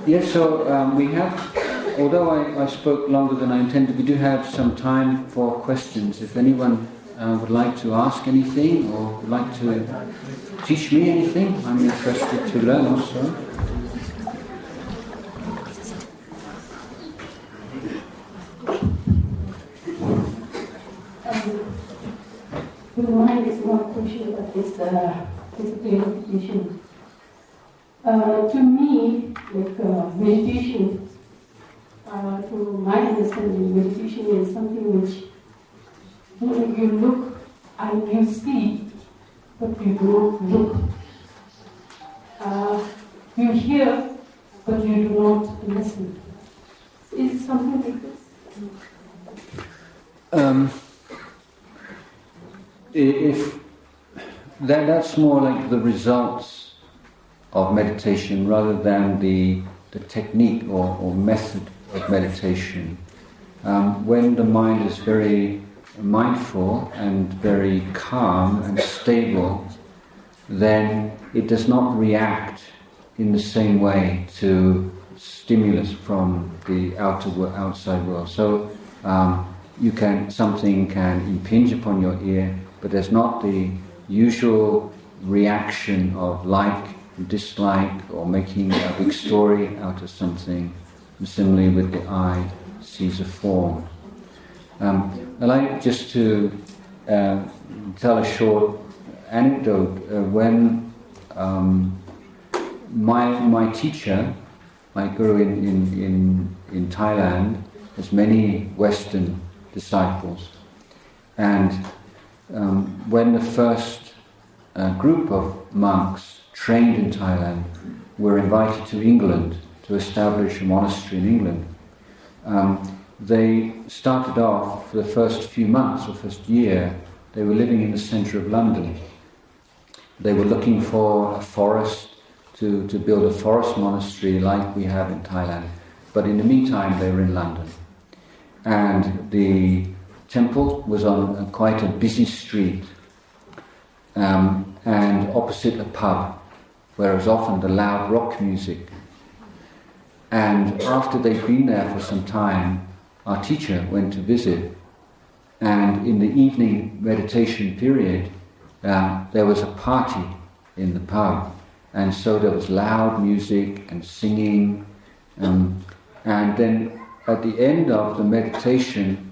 Yes, so we have, although I spoke longer than I intended, we do have some time for questions. If anyone would like to ask anything or would like to teach me anything, I'm interested to learn also. The mind is not question, but it's clarification. To me, like meditation, to my understanding, meditation is something which you look and you see, but you don't look. You hear, but you do not listen. Is it something like this? If that's more like the results of meditation rather than the technique or method of meditation. When the mind is very mindful and very calm and stable, then it does not react in the same way to stimulus from the outside world. So something can impinge upon your ear, but there's not the usual reaction of like, dislike, or making a big story out of something. And similarly with the eye, sees a form. I like just to tell a short anecdote. When my teacher, my guru in Thailand, has many Western disciples, and when the first group of monks trained in Thailand were invited to England to establish a monastery in England, they started off for the first few months or first year, they were living in the centre of London. They were looking for a forest to build a forest monastery like we have in Thailand. But in the meantime, they were in London. And the temple was on quite a busy street, and opposite a pub, where was often the loud rock music. And after they'd been there for some time, our teacher went to visit, and in the evening meditation period, there was a party in the pub, and so there was loud music and singing, and then at the end of the meditation,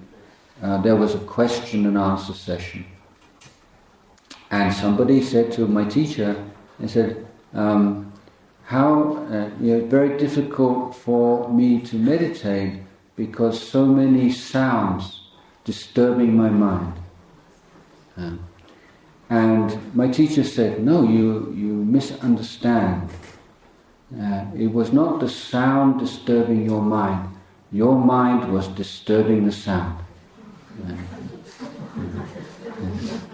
there was a question and answer session. And somebody said to my teacher, they said, very difficult for me to meditate because so many sounds disturbing my mind. And my teacher said, no, you misunderstand. It was not the sound disturbing your mind. Your mind was disturbing the sound.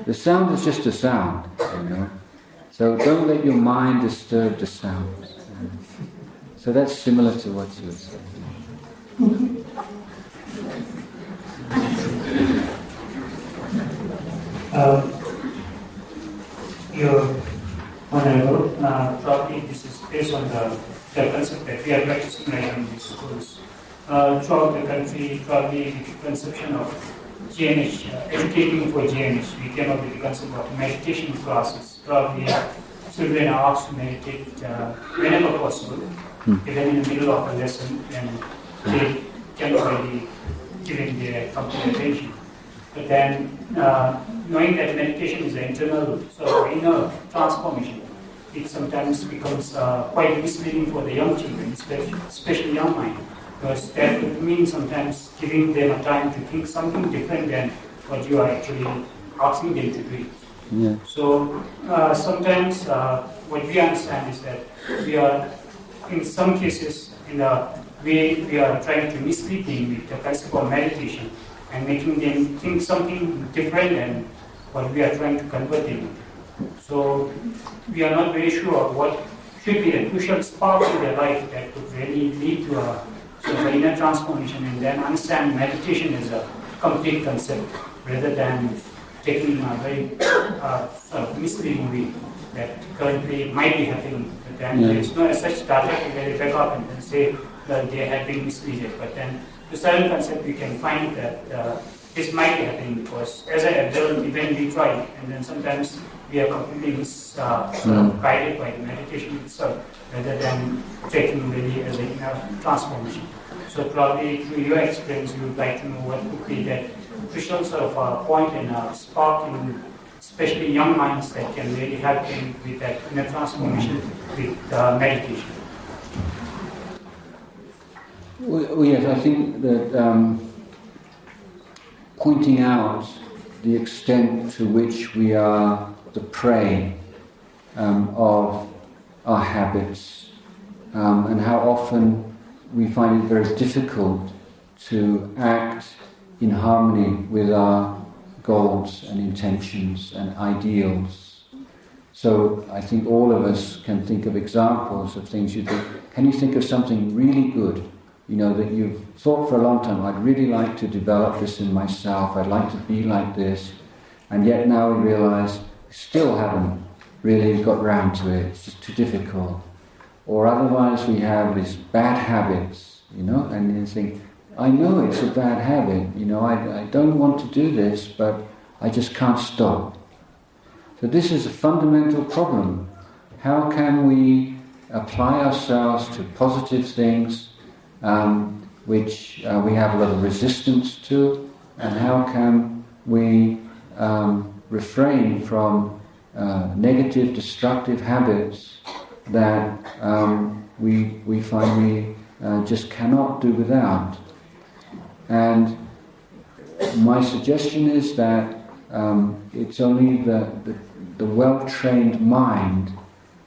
The sound is just a sound, So don't let your mind disturb the sound. So that's similar to what you were saying. Your Honorable, probably this is based on the concept that we are practicing right in these schools. Throughout the country, probably the conception of GNH, educating for GNH, we came up with the concept of meditation classes. Probably children are asked to meditate whenever possible, even in the middle of a lesson, and they can already give their complete attention. But then, knowing that meditation is an internal sort of inner transformation, it sometimes becomes quite misleading for the young children, especially young mind. Because that would mean sometimes giving them a time to think something different than what you are actually asking them to do. Yeah. So sometimes what we understand is that we are, in some cases, in the way we are trying to mislead them with the concept of meditation and making them think something different than what we are trying to convert them. So we are not very sure what should be the crucial sparks in their life that could really lead to a sort of inner transformation, and then understand meditation as a complete concept rather than taking a very sort of misleading way. that currently might be happening. But then there is no such data to verify up and then say that they have been misleaded. But then to certain concept we can find that this might be happening because as I observed, even we try, and then sometimes we are completely guided by the meditation itself rather than taking really as a transformation. So probably through your experience, you would like to know what could be that crucial sort of point and spark in especially young minds that can really help them with that inner transformation with meditation. Well, yes, I think that pointing out the extent to which we are the prey of our habits and how often we find it very difficult to act in harmony with our goals and intentions and ideals. So I think all of us can think of examples of things you think. Can you think of something really good, that you've thought for a long time, I'd really like to develop this in myself, I'd like to be like this, and yet now we realize we still haven't really got round to it, it's just too difficult. Or otherwise we have these bad habits, and you think, I know it's a bad habit, I don't want to do this, but I just can't stop. So this is a fundamental problem. How can we apply ourselves to positive things which we have a lot of resistance to, and how can we refrain from negative, destructive habits that we find we just cannot do without. And my suggestion is that it's only the well-trained mind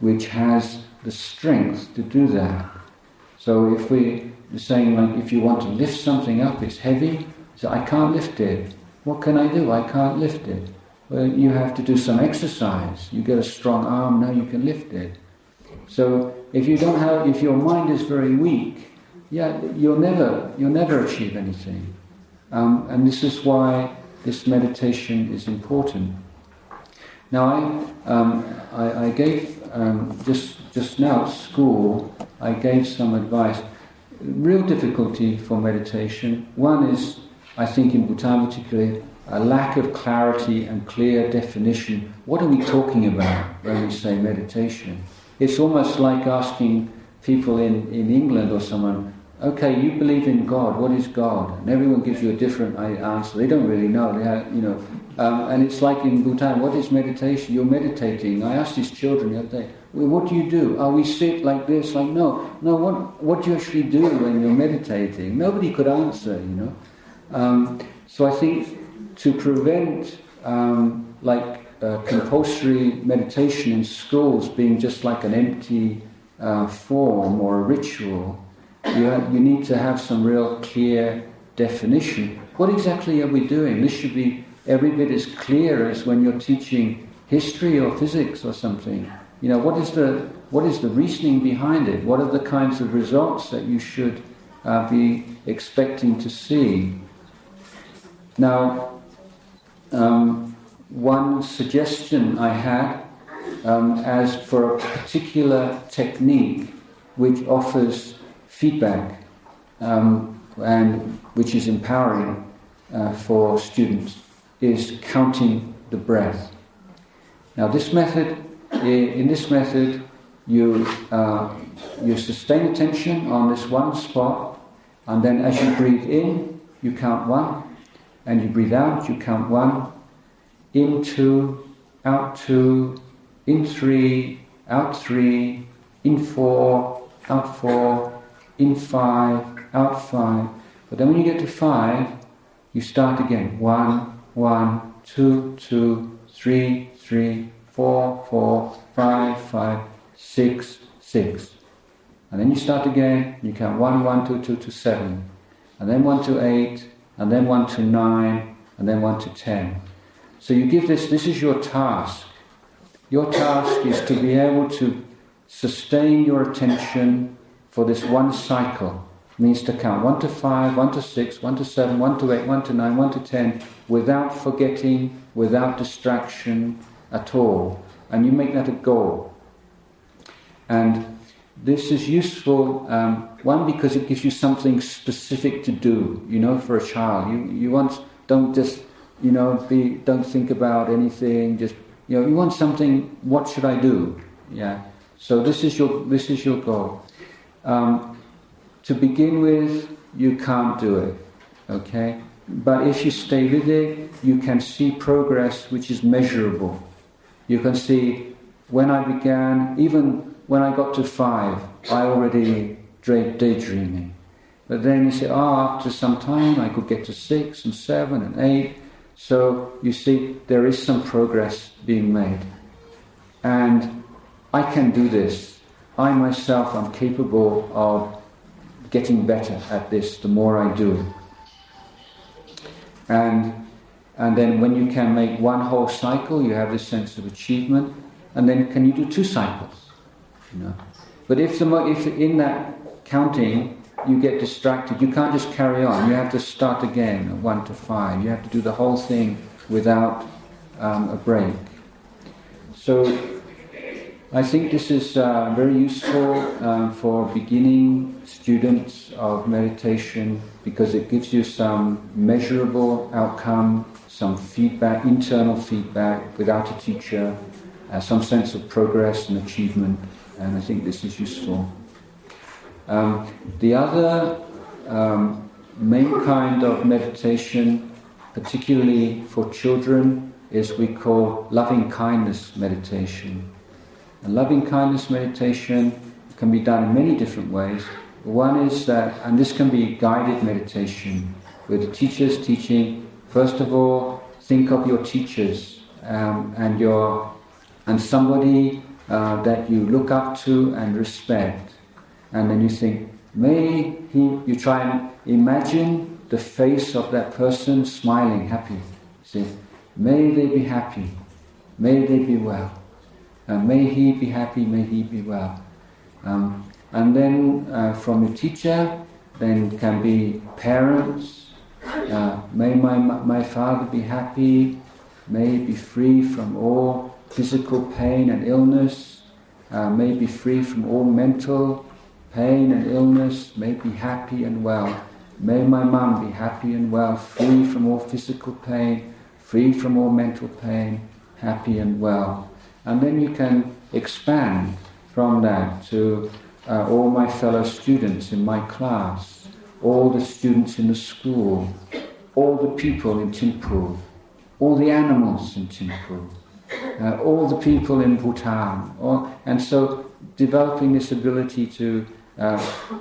which has the strength to do that. So if we're saying, like, if you want to lift something up, it's heavy, so I can't lift it. What can I do? I can't lift it. Well, you have to do some exercise. You get a strong arm, now you can lift it. So if your mind is very weak, you'll never achieve anything. And this is why this meditation is important. Now I gave just now at school, I gave some advice. Real difficulty for meditation. One is, I think in Bhutan particularly, a lack of clarity and clear definition. What are we talking about when we say meditation? It's almost like asking people in England or someone, okay, you believe in God, what is God? And everyone gives you a different answer. They don't really know. They have, and it's like in Bhutan, what is meditation? You're meditating. I asked these children the other day, well, what do you do? Oh, we sit like this, like no, what do you actually do when you're meditating? Nobody could answer, So I think to prevent compulsory meditation in schools being just like an empty form or a ritual, you need to have some real clear definition. What exactly are we doing? This should be every bit as clear as when you're teaching history or physics or something. What is the reasoning behind it? What are the kinds of results that you should be expecting to see? Now, one suggestion I had as for a particular technique which offers feedback and which is empowering for students is counting the breath. Now, in this method, you sustain attention on this one spot, and then as you breathe in, you count 1, and you breathe out, you count 1, in 2, out 2, in 3, out 3, in 4, out 4, in 5, out 5. But then when you get to 5, you start again. 1, 1, 2, 2, 3, 3, 4, 4, 5, 5, 6, 6. And then you start again, you count 1, 1, 2, 2 to 7. And then 1 to 8, and then 1 to 9, and then 1 to 10. So you give this is your task. Your task is to be able to sustain your attention for this one cycle. It means to count 1 to 5, 1 to 6, 1 to 7, 1 to 8, 1 to 9, 1 to 10, without forgetting, without distraction at all. and you make that a goal. And this is useful, one, because it gives you something specific to do, for a child. You don't just, don't think about anything, just, you want something, what should I do? Yeah. So this is your goal. To begin with, you can't do it, okay? But if you stay with it, you can see progress which is measurable. You can see when I began, even when I got to 5, I already daydreaming. But then you say, after some time I could get to 6 and 7 and 8. So you see, there is some progress being made. And I can do this. I myself am capable of getting better at this the more I do. And then when you can make one whole cycle, you have this sense of achievement. And then can you do 2 cycles? But if in that counting you get distracted, you can't just carry on. You have to start again at 1 to 5. You have to do the whole thing without a break. So I think this is very useful for beginning students of meditation, because it gives you some measurable outcome, some feedback, internal feedback without a teacher, some sense of progress and achievement, and I think this is useful. The other main kind of meditation, particularly for children, is we call loving-kindness meditation. And loving-kindness meditation can be done in many different ways. One is that, and this can be guided meditation, where the teacher is teaching. First of all, think of your teachers and somebody that you look up to and respect. And then you think, you try and imagine the face of that person smiling, happy. See, may they be happy, may they be well. May he be happy, may he be well. And then from the teacher, then can be parents. May my father be happy, may he be free from all physical pain and illness, may be free from all mental pain and illness, may be happy and well. May my mum be happy and well, free from all physical pain, free from all mental pain, happy and well. And then you can expand from that to all my fellow students in my class, all the students in the school, all the people in Thimphu, all the animals in Thimphu, all the people in Bhutan. And so developing this ability to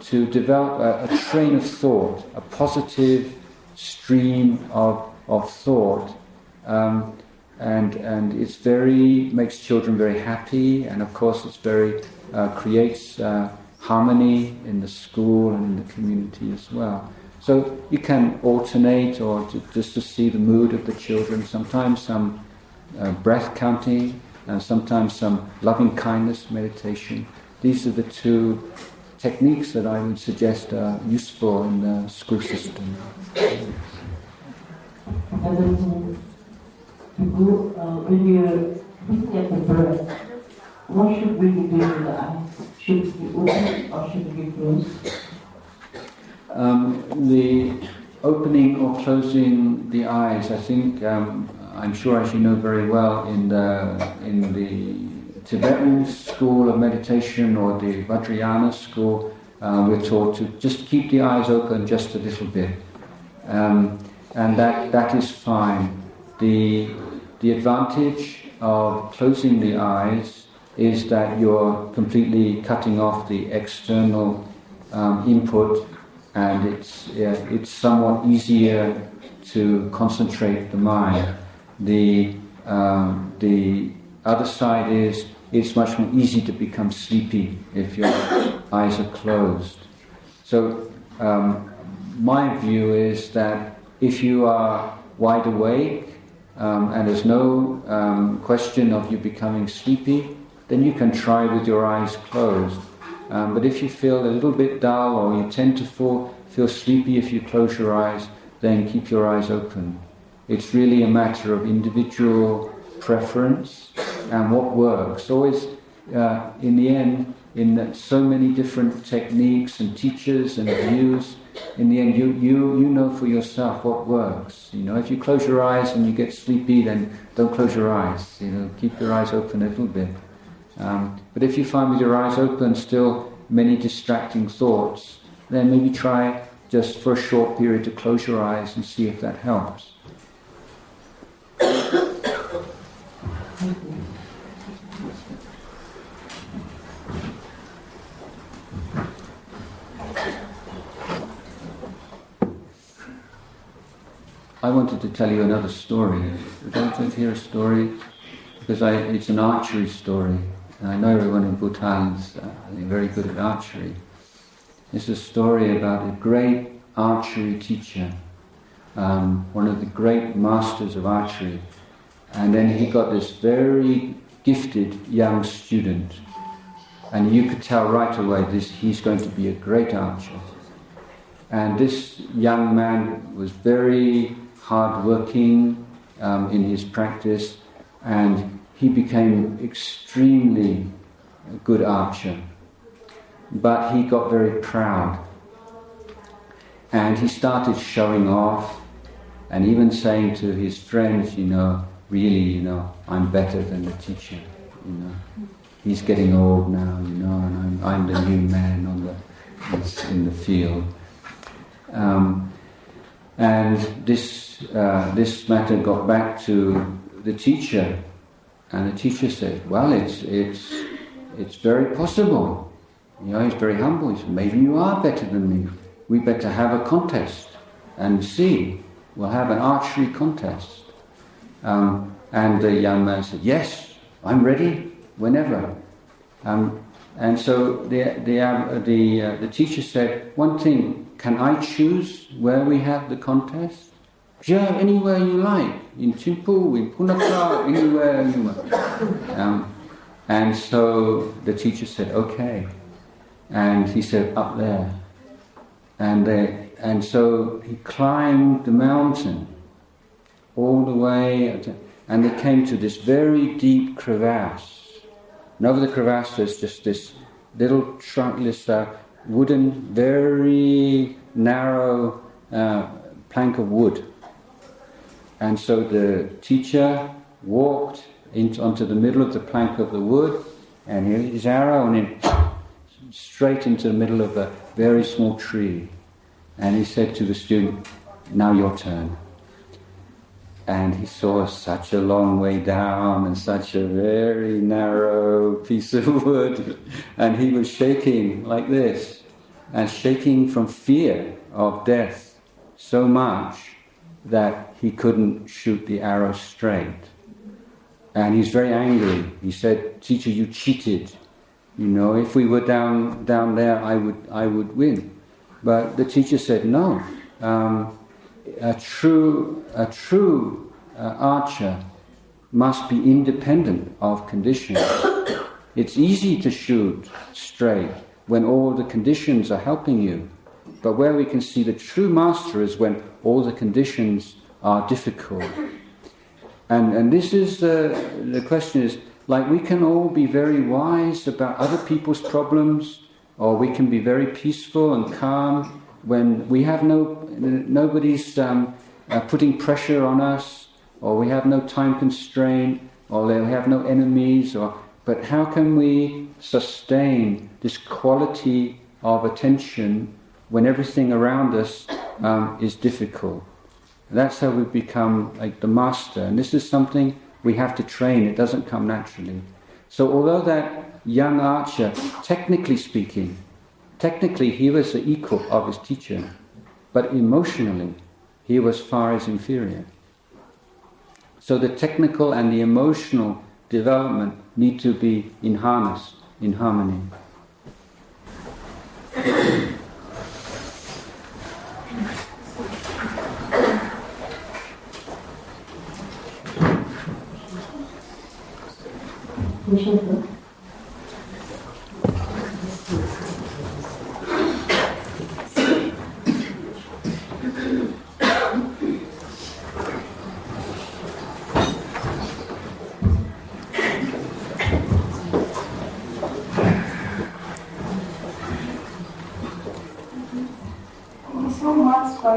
develop a train of thought, a positive stream of thought, and it's makes children very happy, and of course it's creates harmony in the school and in the community as well. So you can alternate, or just to see the mood of the children. Sometimes some breath counting, and sometimes some loving kindness meditation. These are the 2 techniques that I would suggest are useful in the school system. When you're looking at the breath, what should we be doing with the eyes? Should it be open or should it be closed? The opening or closing the eyes, I think, I'm sure, as you know very well, in the Tibetan school of meditation or the Vajrayana school, we're taught to just keep the eyes open just a little bit, and that is fine. The advantage of closing the eyes is that you're completely cutting off the external input, and it's somewhat easier to concentrate the mind. The other side is it's much more easy to become sleepy if your eyes are closed. So my view is that if you are wide awake, and there's no question of you becoming sleepy, then you can try with your eyes closed. But if you feel a little bit dull, or you tend to feel sleepy if you close your eyes, then keep your eyes open. It's really a matter of individual preference, and what works. Always, in the end, in so many different techniques and teachers and views, in the end, you know for yourself what works. If you close your eyes and you get sleepy, then don't close your eyes. Keep your eyes open a little bit. But if you find with your eyes open still many distracting thoughts, then maybe try just for a short period to close your eyes and see if that helps. I wanted to tell you another story. Would you like to hear a story? Because it's an archery story. And I know everyone in Bhutan is very good at archery. It's a story about a great archery teacher, one of the great masters of archery. And then he got this very gifted young student. And you could tell right away he's going to be a great archer. And this young man was very hard-working in his practice, and he became extremely a good archer. But he got very proud, and he started showing off, and even saying to his friends, really, I'm better than the teacher. He's getting old now, and I'm the new man in the field. And this matter got back to the teacher, and the teacher said, "Well, it's very possible." He's very humble. He said, "Maybe you are better than me. We better have a contest and see. We'll have an archery contest." And the young man said, "Yes, I'm ready whenever." And so the teacher said, "One thing, can I choose where we have the contest?" "Yeah, anywhere you like, in Thimphu, in Punakha, anywhere you want." And so the teacher said, "Okay." And he said, "Up there." And so he climbed the mountain all the way, and they came to this very deep crevasse. And over the crevasse there's just this little trunk, this wooden, very narrow plank of wood. And so the teacher walked onto the middle of the plank of the wood, and he hit his arrow, and then straight into the middle of a very small tree. And he said to the student, "Now your turn." And he saw such a long way down and such a very narrow piece of wood, and he was shaking like this, and shaking from fear of death so much that he couldn't shoot the arrow straight. And he's very angry. He said, "Teacher, you cheated. If we were down there, I would win." But the teacher said, "No. A true archer must be independent of conditions. It's easy to shoot straight when all the conditions are helping you. But where we can see the true master is when all the conditions are difficult." And this is the question is, we can all be very wise about other people's problems, or we can be very peaceful and calm when we have nobody's putting pressure on us, or we have no time constraint, or we have no enemies. But how can we sustain this quality of attention when everything around us is difficult? That's how we become like the master. And this is something we have to train. It doesn't come naturally. So although that young archer, technically speaking, he was the equal of his teacher, but emotionally he was far his inferior. So the technical and the emotional development need to be in harmony.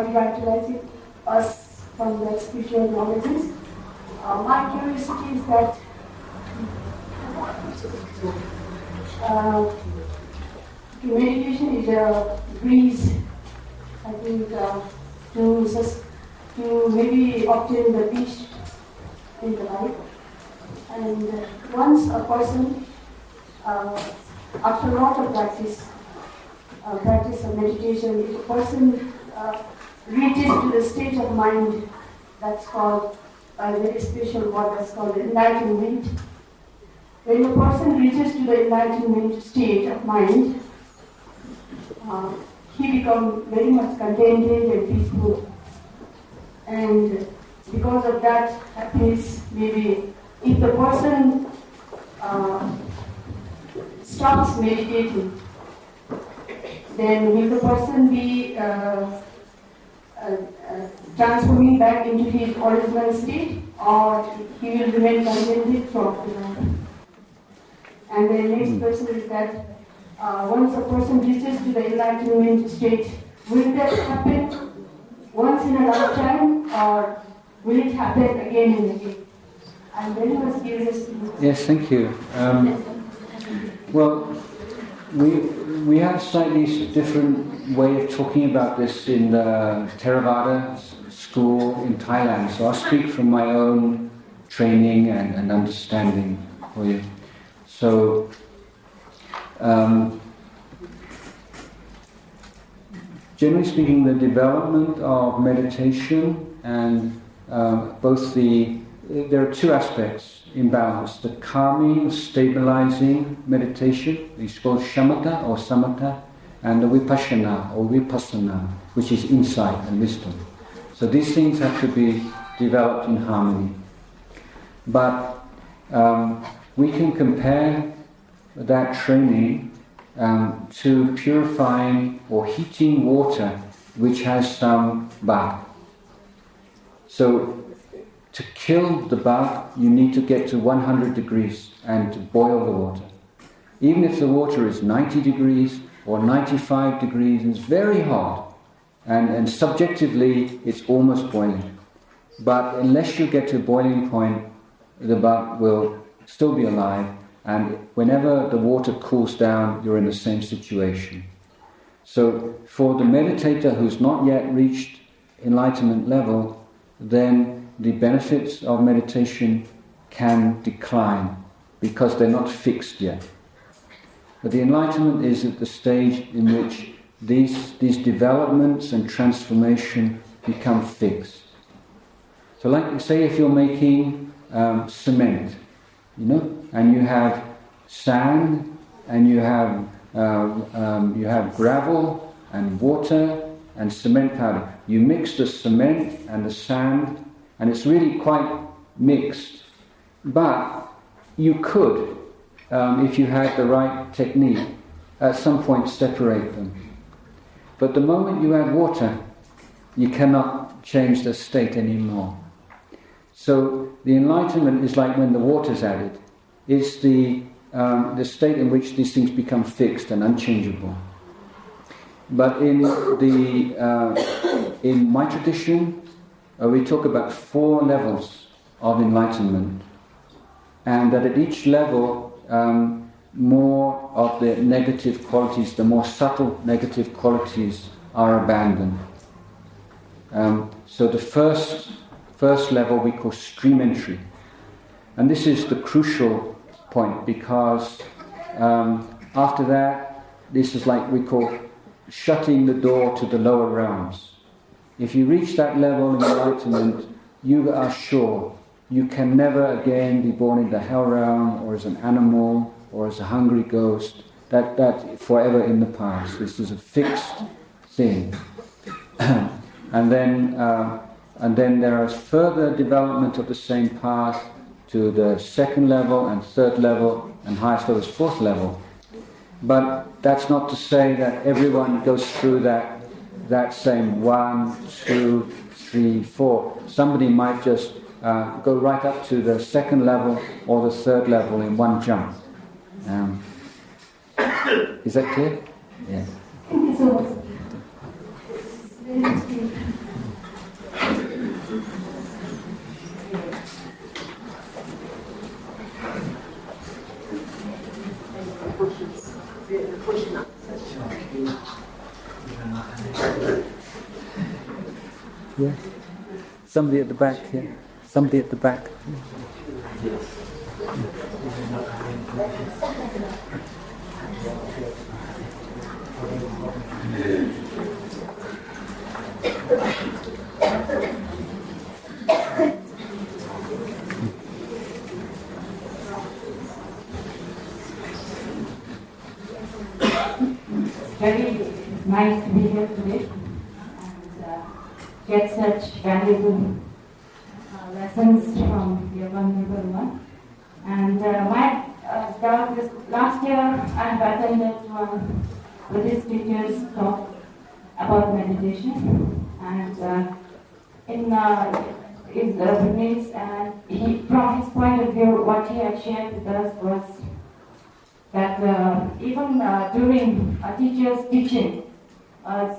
revitalizing us from the spiritual knowledges. My curiosity is that meditation is a breeze, I think, to maybe obtain the peace in the life. And once a person, after a lot of practice of meditation, if a person reaches to the state of mind that's called, a very special word that's called enlightenment. When a person reaches to the enlightenment state of mind, he becomes very much contented and peaceful. And because of that happiness, maybe if the person stops meditating, then will the person be transforming back into his original state, or he will remain contented throughout the life? And the next question is that once a person reaches to the enlightenment state, will that happen once in a lifetime, or will it happen again and again? I'm very much curious to know. Yes, thank you. Well, we have a slightly different way of talking about this in the Theravada school in Thailand. So I'll speak from my own training and understanding for you. So, generally speaking, the development of meditation and there are two aspects in balance: the calming, stabilizing meditation, is called shamatha or samatha, and the vipassana or vipassana, which is insight and wisdom. So these things have to be developed in harmony. But we can compare that training to purifying or heating water which has some bug. So to kill the bug, you need to get to 100 degrees and to boil the water. Even if the water is 90 degrees or 95 degrees, it's very hot, and subjectively it's almost boiling. But unless you get to a boiling point, the bug will still be alive, and whenever the water cools down, you're in the same situation. So for the meditator who's not yet reached enlightenment level, then the benefits of meditation can decline because they're not fixed yet. But the enlightenment is at the stage in which these developments and transformation become fixed. So like, say if you're making cement, and you have sand, and you have gravel and water and cement powder. You mix the cement and the sand, and it's really quite mixed. But you could, if you had the right technique, at some point separate them. But the moment you add water, you cannot change the state anymore. So the enlightenment is like when the water's added. It's the state in which these things become fixed and unchangeable. But in my tradition, we talk about 4 levels of enlightenment, and that at each level, more of the negative qualities, the more subtle negative qualities, are abandoned. So the first level we call stream entry, and this is the crucial point, because after that, this is like we call shutting the door to the lower realms. If you reach that level of enlightenment, you are sure you can never again be born in the hell realm, or as an animal, or as a hungry ghost. That forever in the past. This is a fixed thing. And then there is further development of the same path to the 2nd level and 3rd level, and highest level is 4th level. But that's not to say that everyone goes through that same 1, 2, 3, 4. Somebody might just go right up to the 2nd level or the 3rd level in one jump. Is that clear? Yeah. Thank you so much. Somebody at the back here. Somebody at the back. Very nice to be here today and get such valuable lessons from your Venerable One. And my doubt is, last year I have attended one Buddhist teacher's talk about meditation, and in his Buddhist, and from his point of view, what he had shared with us was that even during a teacher's teaching,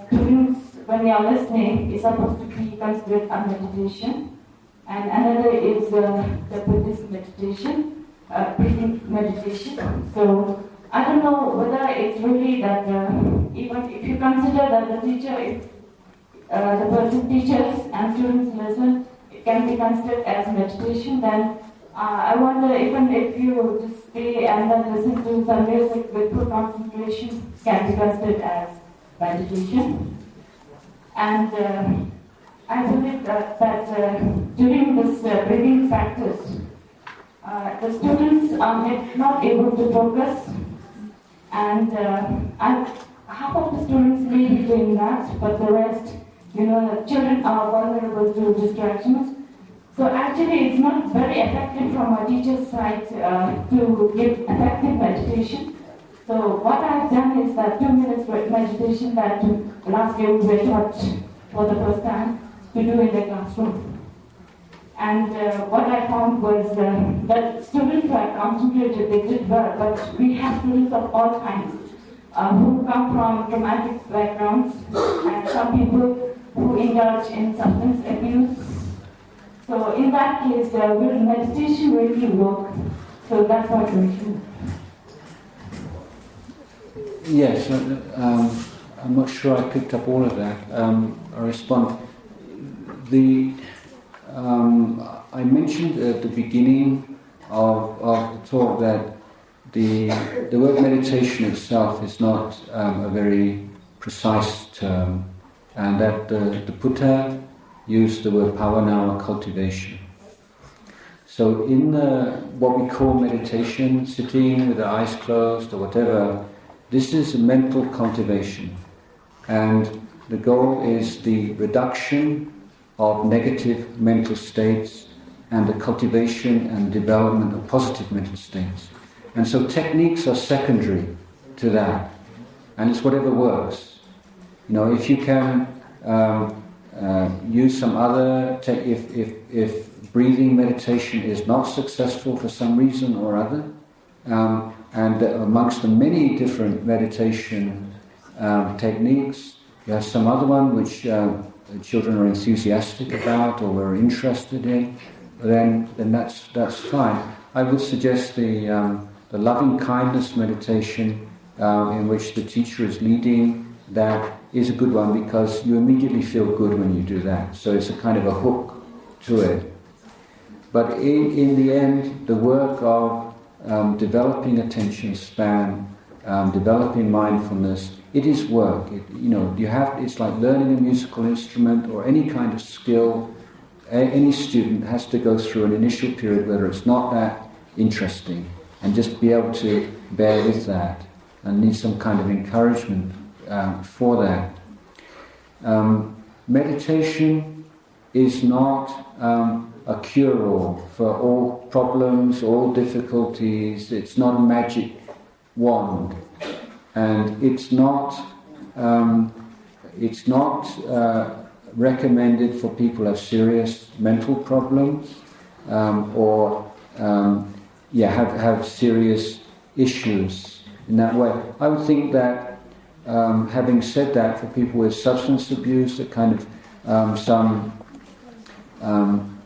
students, when they are listening, is supposed to be considered a meditation, and another is the Buddhist meditation, breathing meditation. So I don't know whether it's really that even if you consider that the teacher, if the person teaches and students listen, it can be considered as meditation, then I wonder even if you just stay and then listen to some music with full concentration can be considered as meditation. And I believe that during this breathing practice, the students are not able to focus, and half of the students may be doing that, but the rest, the children are vulnerable to distractions. So actually it's not very effective from a teacher's side to give effective meditation. So what I've done is that 2 minutes meditation that last year we were taught for the first time to do in the classroom. And what I found was that students who had concentrated, they did well, but we have students of all kinds who come from traumatic backgrounds, and some people who indulge in substance abuse. So in that case, will meditation really work? So that's my question. Yes, I'm not sure I picked up all of that. I'll respond. I mentioned at the beginning of the talk that the word meditation itself is not a very precise term, and that the Buddha used the word bhavana, or cultivation. So in what we call meditation, sitting with the eyes closed or whatever, this is a mental cultivation, and the goal is the reduction of negative mental states and the cultivation and development of positive mental states. And so techniques are secondary to that, and it's whatever works. If you can use some other if breathing meditation is not successful for some reason or other, and amongst the many different meditation techniques, you have some other one which children are enthusiastic about or are interested in, then that's fine. I would suggest the loving kindness meditation in which the teacher is leading. That is a good one because you immediately feel good when you do that. So it's a kind of a hook to it. But in the end, the work of developing attention span, developing mindfulness, it is work. It's like learning a musical instrument or any kind of skill. Any student has to go through an initial period where it's not that interesting, and just be able to bear with that, and need some kind of encouragement for that. Meditation is not a cure-all for all problems, all difficulties. It's not a magic wand, and it's not recommended for people who have serious mental problems or have serious issues in that way. I would think that, having said that, for people with substance abuse, a kind of some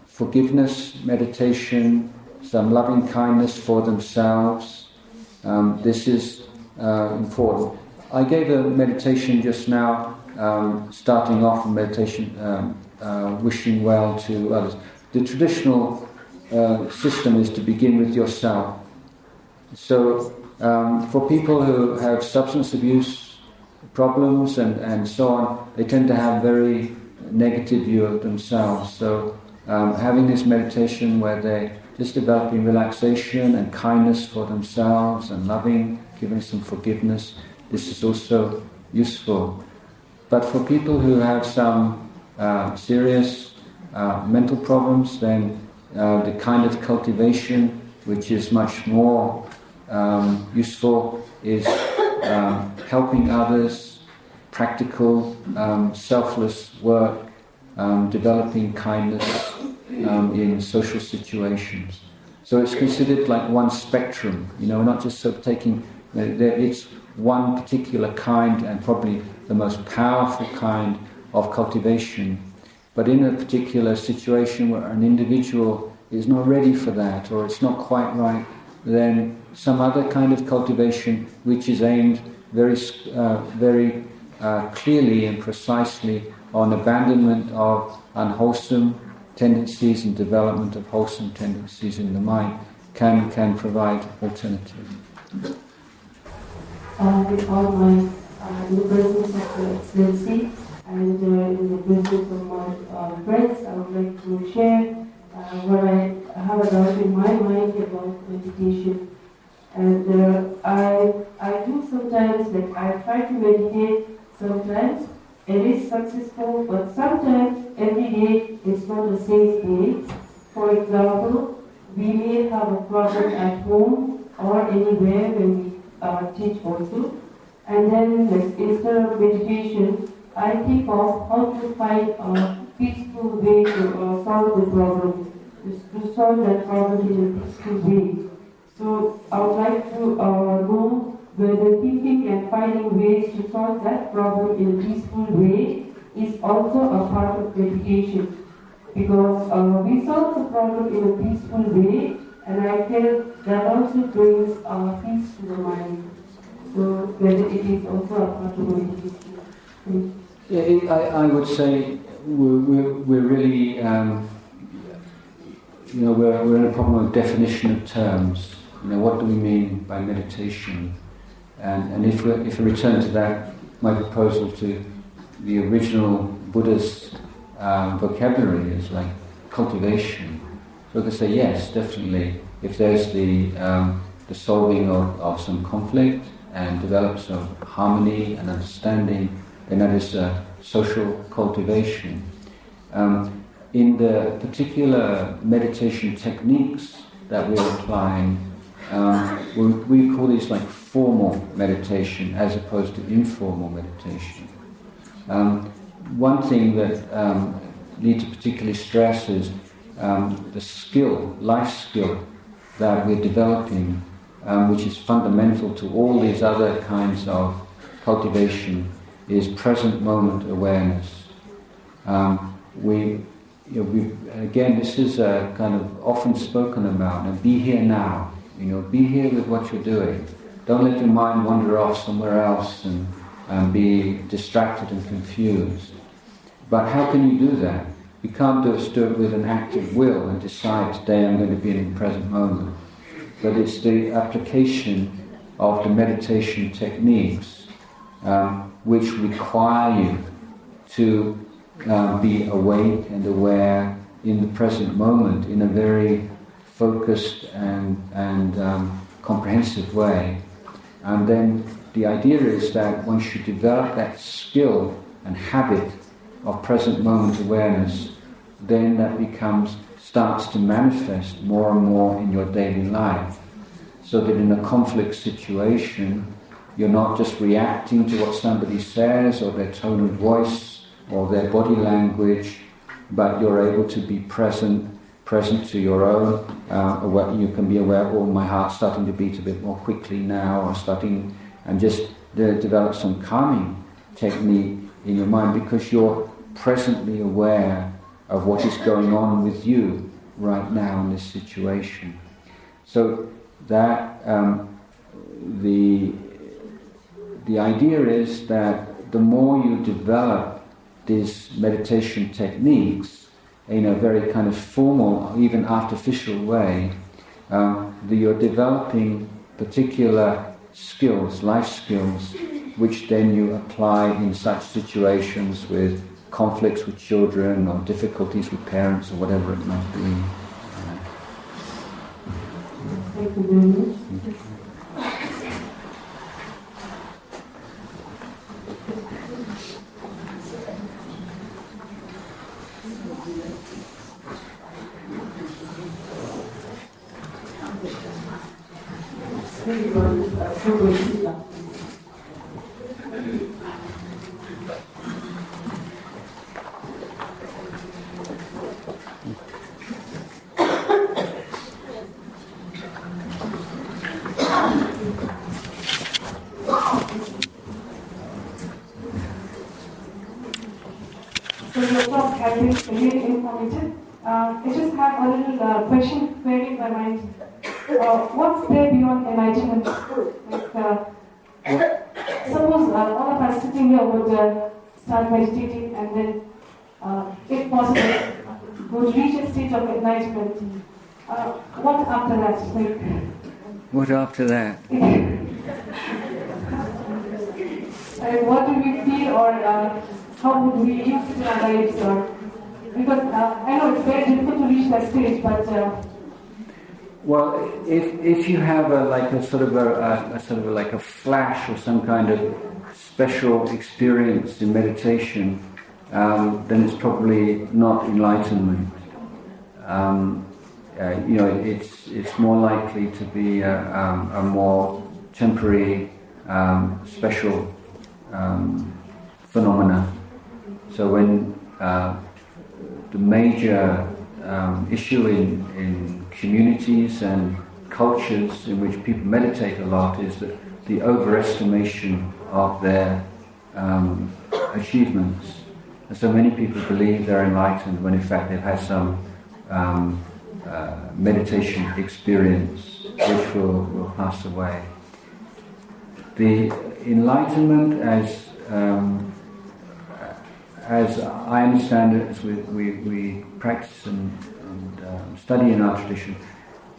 forgiveness meditation, some loving kindness for themselves, this is important. I gave a meditation just now, starting off a meditation wishing well to others. The traditional system is to begin with yourself. So for people who have substance abuse problems and so on, they tend to have very negative view of themselves. So having this meditation where they're just developing relaxation and kindness for themselves and loving, giving some forgiveness, this is also useful. But for people who have some serious mental problems, then the kind of cultivation which is much more useful is helping others, practical, selfless work, developing kindness in social situations. So it's considered like one spectrum, not just sort of taking, it's one particular kind and probably the most powerful kind of cultivation. But in a particular situation where an individual is not ready for that or it's not quite right, then some other kind of cultivation which is aimed very clearly and precisely on abandonment of unwholesome tendencies and development of wholesome tendencies in the mind can provide alternative. With all my in the presence of the Excellency and in the presence of my friends, I would like to share what I have a doubt in my mind about meditation. And I do sometimes, like I try to meditate sometimes, it is successful, but sometimes every day it's not the same day. For example, we may have a problem at home or anywhere when we teach also. And then instead of meditation, I think of how to find a peaceful way to solve the problem, to solve that problem in a peaceful way. So I would like to know whether thinking and finding ways to solve that problem in a peaceful way is also a part of meditation. Because we solve the problem in a peaceful way, and I feel that also brings peace to the mind. So whether it is also a part of meditation. Yeah, I would say we're really, we're in a problem of definition of terms. What do we mean by meditation? And if we return to that, my proposal to the original Buddhist vocabulary is like cultivation. So I could say yes, definitely. If there's the solving of some conflict and develops of harmony and understanding, then that is social cultivation. In the particular meditation techniques that we're applying, we call these like formal meditation as opposed to informal meditation. One thing that need to particularly stress is the skill, life skill that we're developing, which is fundamental to all these other kinds of cultivation, is present moment awareness. Again, this is kind of often spoken about. Now, be here now. Be here with what you're doing. Don't let your mind wander off somewhere else and be distracted and confused. But how can you do that? You can't just do it with an active will and decide today I'm going to be in the present moment. But it's the application of the meditation techniques which require you to be awake and aware in the present moment in a very focused and comprehensive way. And then the idea is that once you develop that skill and habit of present moment awareness, then that starts to manifest more and more in your daily life. So that in a conflict situation, you're not just reacting to what somebody says or their tone of voice or their body language, but you're able to be present to your own. You can be aware, my heart's starting to beat a bit more quickly now, or starting, and just develop some calming technique in your mind because you're presently aware of what is going on with you right now in this situation. So that the idea is that the more you develop these meditation techniques in a very kind of formal, even artificial way, that you're developing particular skills, life skills, which then you apply in such situations with conflicts with children or difficulties with parents or whatever it might be. Thank you very much. So your talk has been really informative. I just have a little question query in my mind. What's there beyond enlightenment? Suppose all of us sitting here would start meditating and then, if possible, would reach a state of enlightenment. What after that? What after that? What do we feel, or how would we use it in our lives? Because I know it's very difficult to reach that stage, but well, if you have a sort of like a flash or some kind of special experience in meditation, then it's probably not enlightenment. It's more likely to be a more temporary, special phenomena. So when the major issue in communities and cultures in which people meditate a lot is that the overestimation of their achievements. And so many people believe they're enlightened when in fact they've had some meditation experience which will pass away. The enlightenment, as I understand it, as we practice and study in our tradition,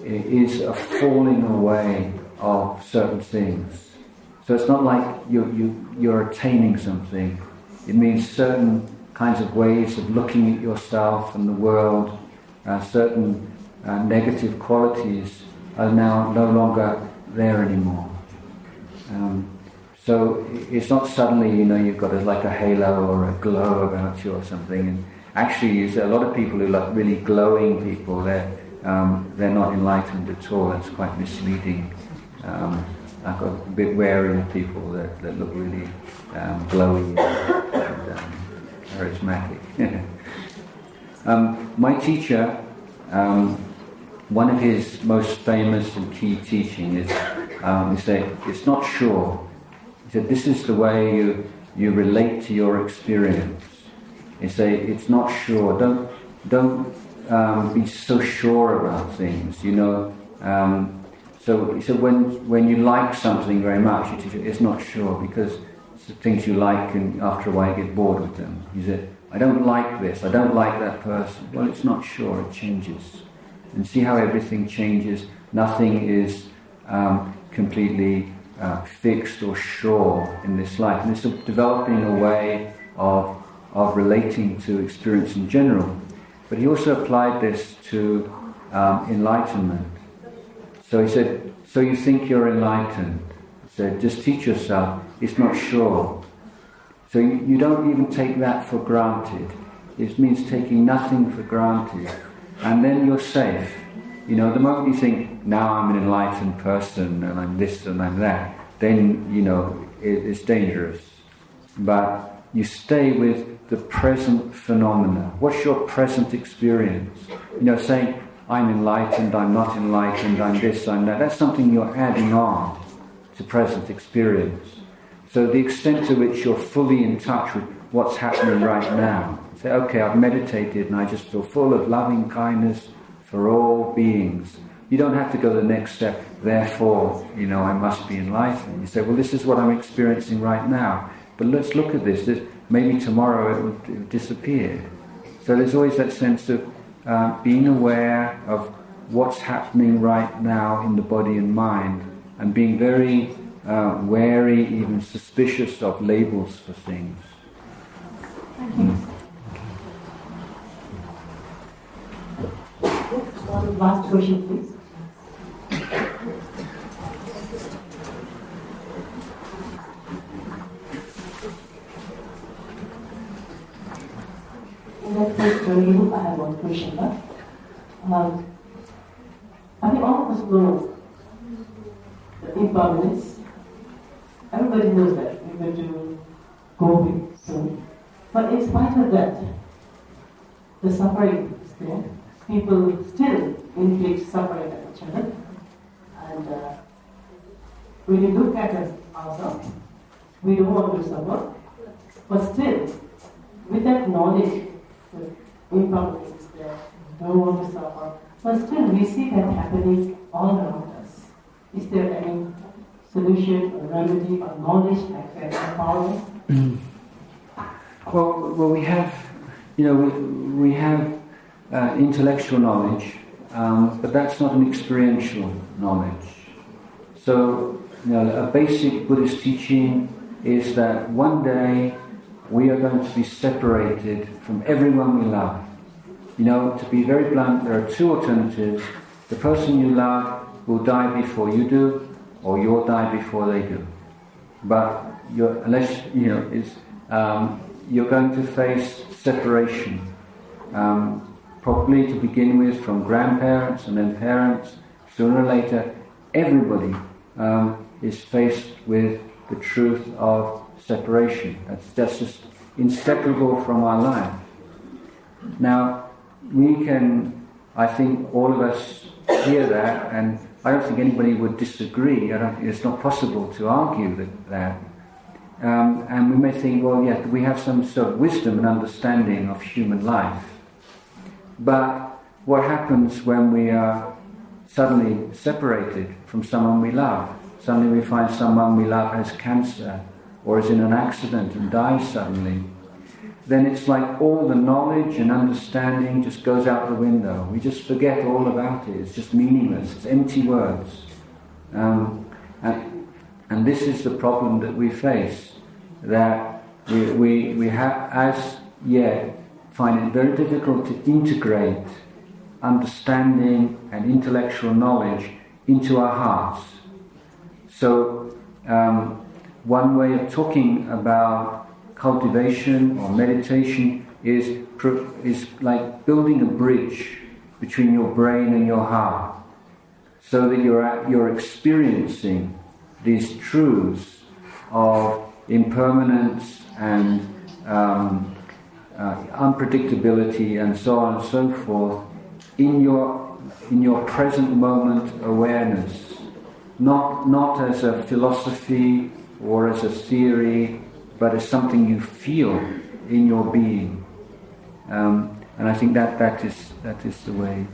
is a falling away of certain things. So it's not like you're attaining something. It means certain kinds of ways of looking at yourself and the world, certain negative qualities are now no longer there anymore. So it's not suddenly, you've got like a halo or a glow about you or something. And actually, a lot of people who are really glowing people, they're not enlightened at all. It's quite misleading. I've got a bit wary of people that look really glowy and charismatic. My teacher, one of his most famous and key teaching is, he said, it's not sure. He said, this is the way you relate to your experience. He said, it's not sure. Don't be so sure about things, So he said, when you like something very much, your teacher, it's not sure, because it's the things you like, and after a while you get bored with them. He said, I don't like this, I don't like that person. Well, it's not sure, it changes. And see how everything changes. Nothing is completely fixed or sure in this life. And it's developing a way of relating to experience in general. But he also applied this to enlightenment. So he said, so you think you're enlightened. He said, just teach yourself, it's not sure. So you don't even take that for granted. It means taking nothing for granted. And then you're safe. The moment you think, now I'm an enlightened person, and I'm this and I'm that, then, it's dangerous. But you stay with the present phenomena. What's your present experience? Saying, I'm enlightened, I'm not enlightened, I'm this, I'm that. That's something you're adding on to present experience. So the extent to which you're fully in touch with what's happening right now. Say, okay, I've meditated and I just feel full of loving kindness for all beings. You don't have to go to the next step, therefore, I must be enlightened. You say, well, this is what I'm experiencing right now. But let's look at this. maybe tomorrow it would disappear. So there's always that sense of being aware of what's happening right now in the body and mind, and being very wary, even suspicious of labels for things. Thank you. One last question, please. In that case, for you, I have one question. I think all of us know the impermanence. Everybody knows that we're going to go soon. But in spite of that, the suffering is there. People still inflict suffering at each other. And when you look at ourselves, we don't want to suffer. But still, with that knowledge, the impermanence is there, don't want to suffer. But still, we see that happening all around us. Is there any solution or remedy or knowledge like that empowerment? Well, we have, we have intellectual knowledge, but that's not an experiential knowledge. So, a basic Buddhist teaching is that one day we are going to be separated from everyone we love. To be very blunt, there are two alternatives. The person you love will die before you do, or you'll die before they do. But you're going to face separation. Probably to begin with from grandparents and then parents. Sooner or later, everybody is faced with the truth of separation. That's just inseparable from our life. Now, I think all of us hear that, and I don't think anybody would disagree. It's not possible to argue that. And we may think, well, yeah, we have some sort of wisdom and understanding of human life. But what happens when we are suddenly separated from someone we love? Suddenly we find someone we love has cancer, or is in an accident and dies suddenly. Then it's like all the knowledge and understanding just goes out the window. We just forget all about it. It's just meaningless. It's empty words. And this is the problem that we face, that we have as yet find it very difficult to integrate understanding and intellectual knowledge into our hearts. So one way of talking about cultivation or meditation is like building a bridge between your brain and your heart, so that you're experiencing these truths of impermanence and unpredictability and so on and so forth in your present moment awareness, not as a philosophy or as a theory, but as something you feel in your being. And I think that is the way.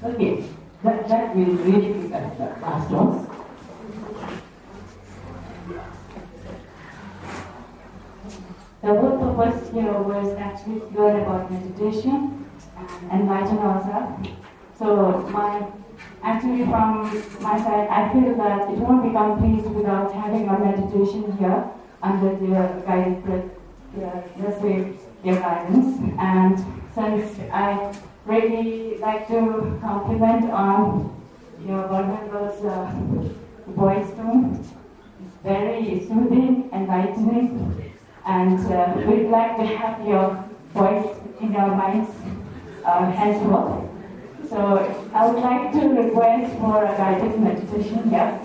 Okay, that will really be the last one. The both of us here was actually learn about meditation and enlighten ourselves. So actually from my side, I feel that it won't be complete without having a meditation here under the guided, your guidance. And since I really like to compliment on your Vulnerable's voice tone, it's very soothing, enlightening, and we'd like to have your voice in our minds henceforth. So I would like to request for a guided meditation here,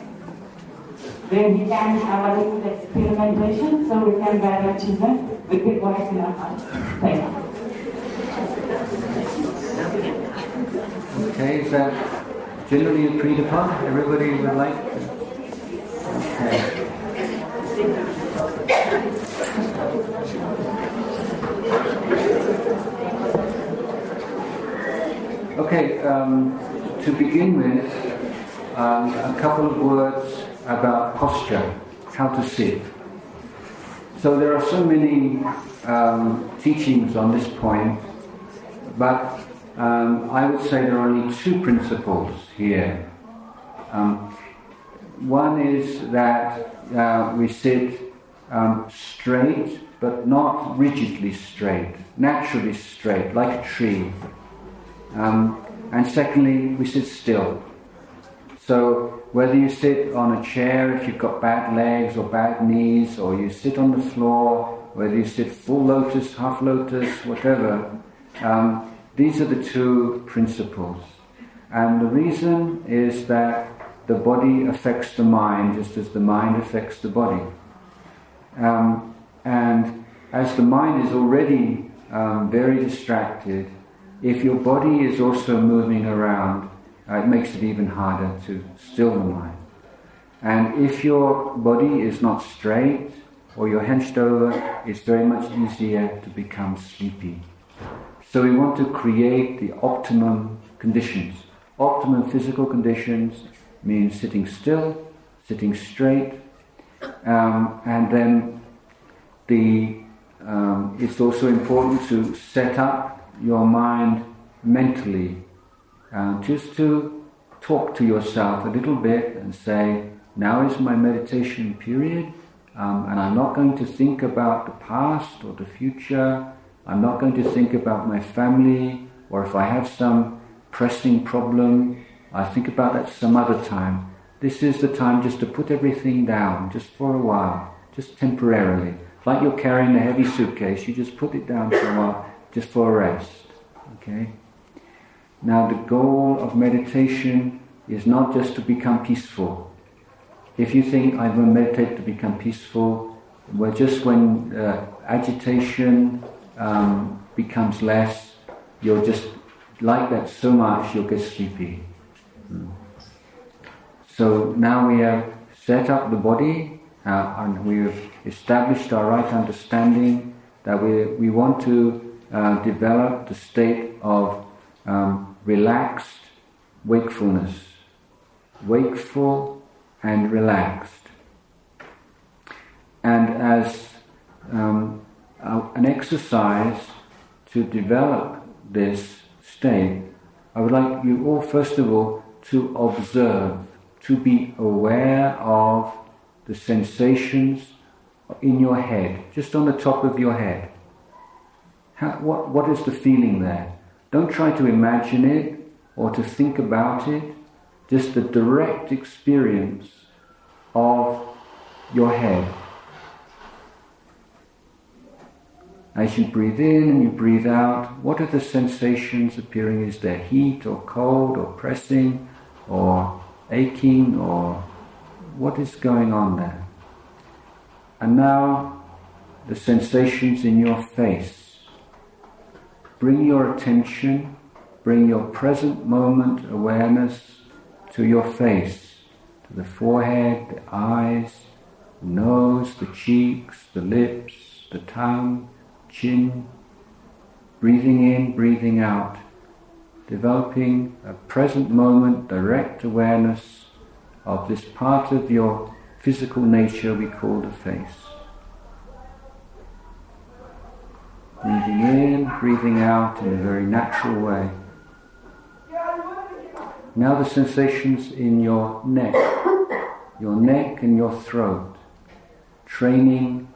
where we can have a little experimentation, so we can guide our children with the voice in our hearts. Thank you. Okay, is that generally agreed upon? Everybody would like to? Okay. Okay, to begin with, a couple of words about posture, how to sit. So there are so many teachings on this point, but I would say there are only two principles here. One is that we sit straight, but not rigidly straight, naturally straight, like a tree. And secondly, we sit still. So whether you sit on a chair if you've got bad legs or bad knees, or you sit on the floor, whether you sit full lotus, half lotus, whatever, these are the two principles. And the reason is that the body affects the mind just as the mind affects the body. And as the mind is already very distracted, if your body is also moving around, it makes it even harder to still the mind. And if your body is not straight or you're hunched over, it's very much easier to become sleepy. So we want to create the optimum conditions. Optimum physical conditions means sitting still, sitting straight, and then it's also important to set up your mind mentally, just to talk to yourself a little bit and say, now is my meditation period, and I'm not going to think about the past or the future. I'm not going to think about my family, or if I have some pressing problem, I think about that some other time. This is the time just to put everything down, just for a while, just temporarily. Like you're carrying a heavy suitcase, you just put it down for a while, just for a rest. Okay? Now the goal of meditation is not just to become peaceful. If you think I'm going to meditate to become peaceful, well, just when agitation becomes less, you'll just like that so much you'll get sleepy. So now we have set up the body and we've established our right understanding that we want to develop the state of relaxed wakefulness, wakeful and relaxed. And as an exercise to develop this state, I would like you all, first of all, to observe, to be aware of the sensations in your head, just on the top of your head. What is the feeling there? Don't try to imagine it or to think about it, just the direct experience of your head. As you breathe in and you breathe out, what are the sensations appearing? Is there heat or cold or pressing or aching, or what is going on there? And now the sensations in your face. Bring your attention, bring your present moment awareness to your face, to the forehead, the eyes, the nose, the cheeks, the lips, the tongue, chin. Breathing in, breathing out, developing a present moment direct awareness of this part of your physical nature we call the face. Breathing in, breathing out in a very natural way. Now the sensations in your neck and your throat, training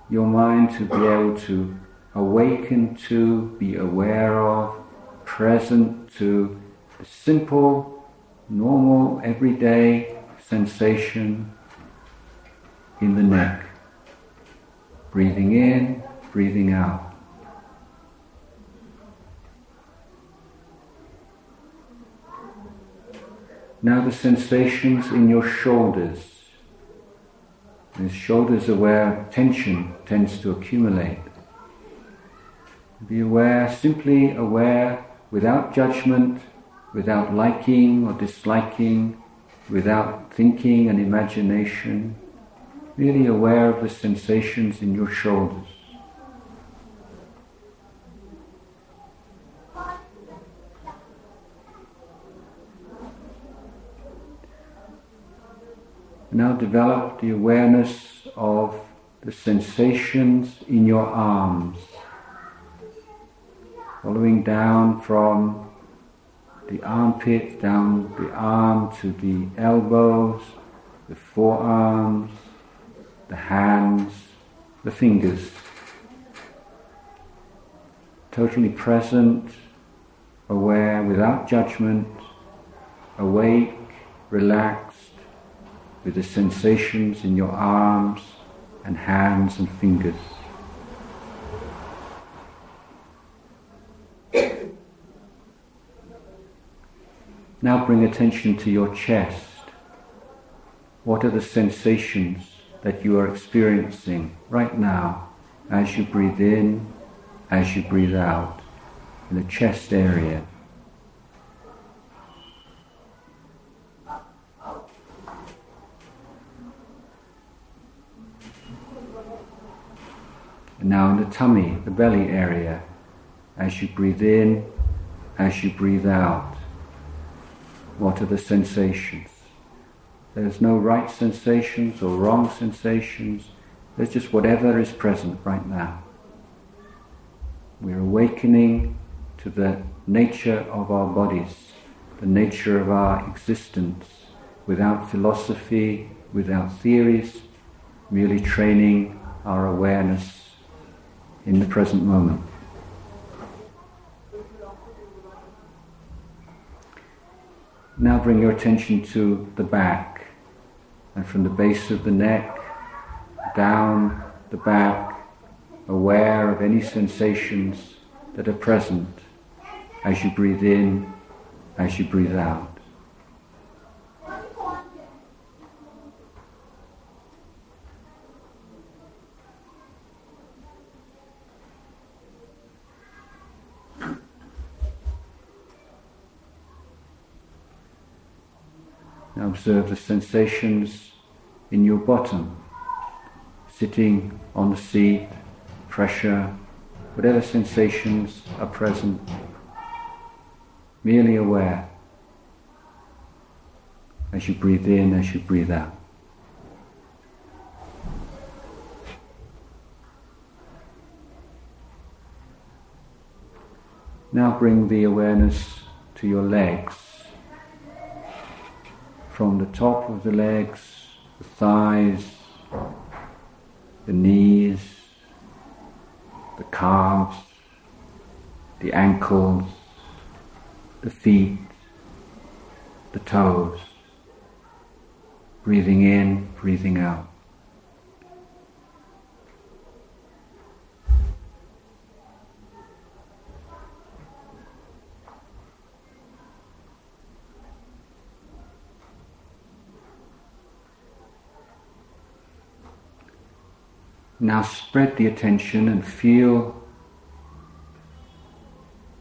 your mind to be able to awaken to, be aware of, present to the simple, normal, everyday sensation in the neck. Breathing in, breathing out. Now the sensations in your shoulders. The shoulders are where tension tends to accumulate. Be aware, simply aware, without judgment, without liking or disliking, without thinking and imagination. Really aware of the sensations in your shoulders. Now develop the awareness of the sensations in your arms, following down from the armpit, down the arm to the elbows, the forearms, the hands, the fingers. Totally present, aware, without judgment, awake, relaxed, with the sensations in your arms and hands and fingers. Now bring attention to your chest. What are the sensations that you are experiencing right now as you breathe in, as you breathe out, in the chest area? And now in the tummy, the belly area, as you breathe in, as you breathe out, what are the sensations? There's no right sensations or wrong sensations. There's just whatever is present right now. We're awakening to the nature of our bodies, the nature of our existence, without philosophy, without theories, merely training our awareness in the present moment. Now bring your attention to the back, and from the base of the neck, down the back, aware of any sensations that are present as you breathe in, as you breathe out. Now observe the sensations in your bottom, sitting on the seat, pressure, whatever sensations are present, merely aware as you breathe in, as you breathe out. Now bring the awareness to your legs. From the top of the legs, the thighs, the knees, the calves, the ankles, the feet, the toes. Breathing in, breathing out. Now spread the attention and feel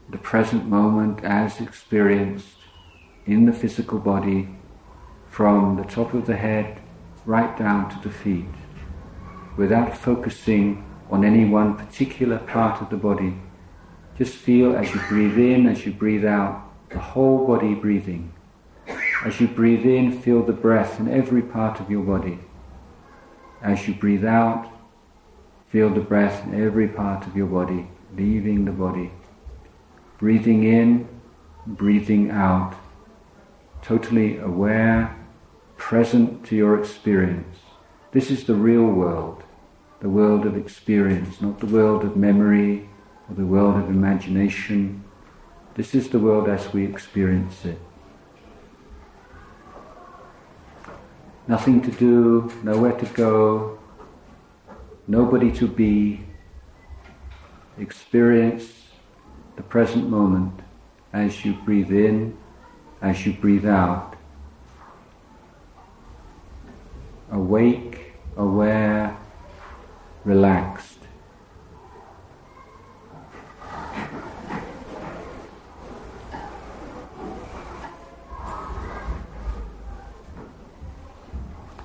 the present moment as experienced in the physical body, from the top of the head right down to the feet, without focusing on any one particular part of the body. Just feel as you breathe in, as you breathe out, the whole body breathing. As you breathe in, feel the breath in every part of your body. As you breathe out, feel the breath in every part of your body, leaving the body. Breathing in, breathing out, totally aware, present to your experience. This is the real world, the world of experience, not the world of memory or the world of imagination. This is the world as we experience it. Nothing to do, nowhere to go, nobody to be. Experience the present moment as you breathe in, as you breathe out. Awake, aware, relaxed.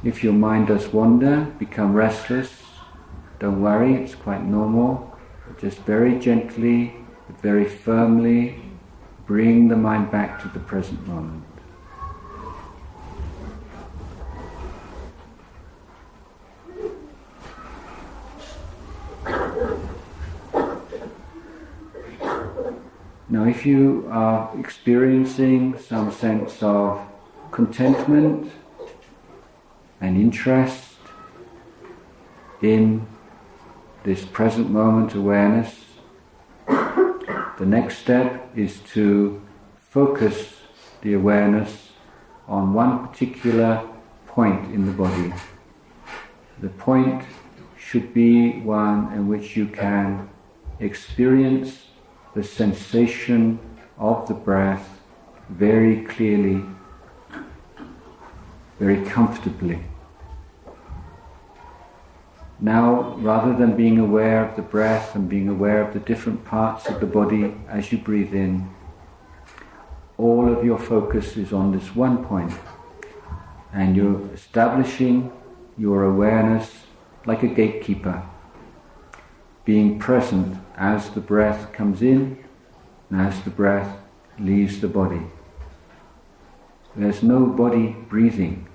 If your mind does wander, become restless, don't worry, it's quite normal. Just very gently, but very firmly, bring the mind back to the present moment. Now if you are experiencing some sense of contentment and interest in this present moment awareness, the next step is to focus the awareness on one particular point in the body. The point should be one in which you can experience the sensation of the breath very clearly, very comfortably. Now, rather than being aware of the breath and being aware of the different parts of the body as you breathe in, all of your focus is on this one point, and you're establishing your awareness like a gatekeeper, being present as the breath comes in and as the breath leaves the body. There's no body breathing,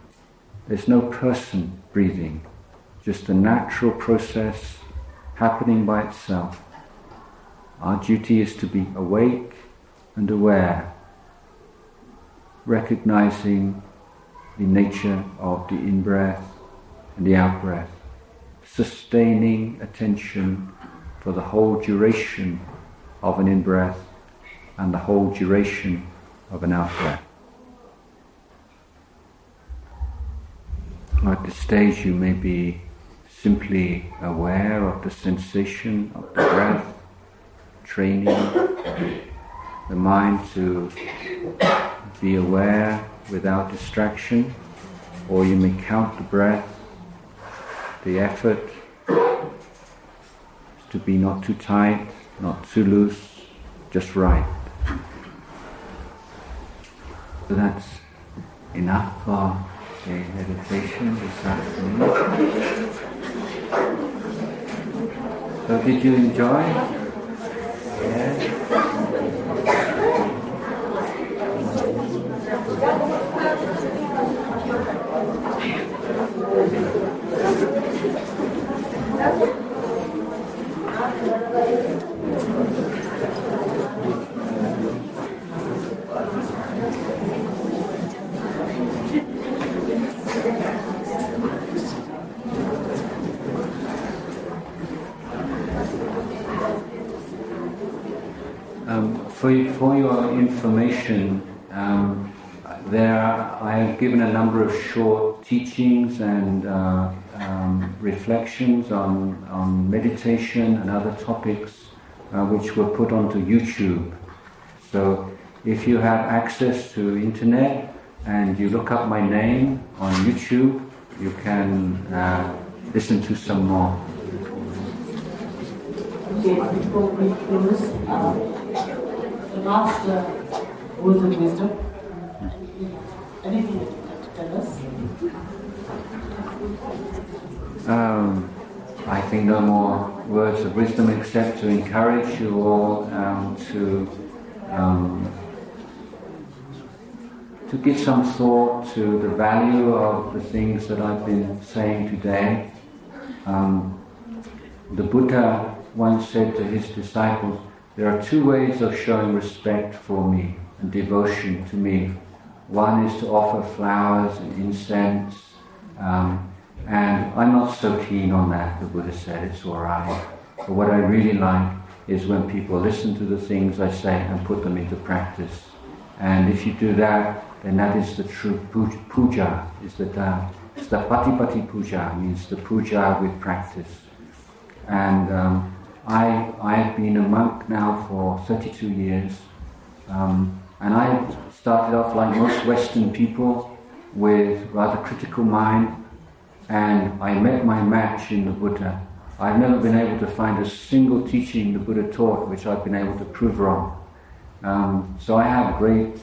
there's no person breathing, just a natural process happening by itself. Our duty is to be awake and aware, recognizing the nature of the in-breath and the out-breath, sustaining attention for the whole duration of an in-breath and the whole duration of an out-breath. At this stage you may be simply aware of the sensation of the breath, training the mind to be aware without distraction, or you may count the breath. The effort is to be not too tight, not too loose, just right. So that's enough for the meditation this afternoon. So did you enjoy? Yeah. For your information, I have given a number of short teachings and reflections on meditation and other topics which were put onto YouTube. So if you have access to internet and you look up my name on YouTube, you can listen to some more. Okay, before we close, the last words of wisdom. Anything to tell us? I think no more words of wisdom except to encourage you all to give some thought to the value of the things that I've been saying today. The Buddha once said to his disciples, there are two ways of showing respect for me and devotion to me. One is to offer flowers and incense, and I'm not so keen on that, the Buddha said, it's alright. But what I really like is when people listen to the things I say and put them into practice. And if you do that, then that is the true puja, it's the patipati puja, means the puja with practice. And I've been a monk now for 32 years, and I started off like most Western people with rather critical mind, and I met my match in the Buddha. I've never been able to find a single teaching the Buddha taught which I've been able to prove wrong. So I have great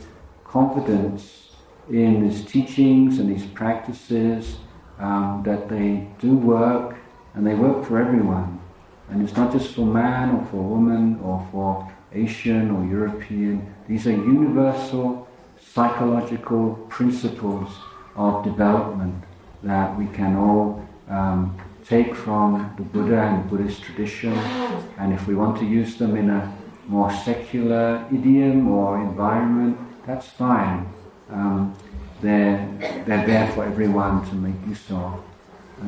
confidence in his teachings and his practices, that they do work, and they work for everyone. And it's not just for man or for woman or for Asian or European. These are universal psychological principles of development that we can all take from the Buddha and Buddhist tradition. And if we want to use them in a more secular idiom or environment, that's fine. They're there for everyone to make use of.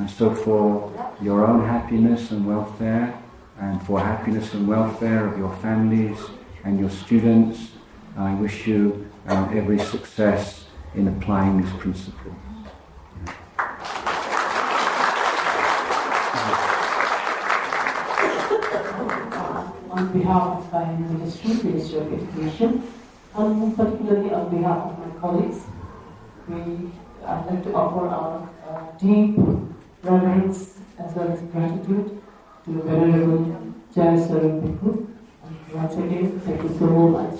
So for your own happiness and welfare, and for happiness and welfare of your families and your students, I wish you every success in applying these principles. On behalf of my Ministry of Education, and particularly on behalf of my colleagues, I'd like to offer our deep reverence as well as gratitude to the Venerable Jayasaro Thimphu. Once again, thank you so much.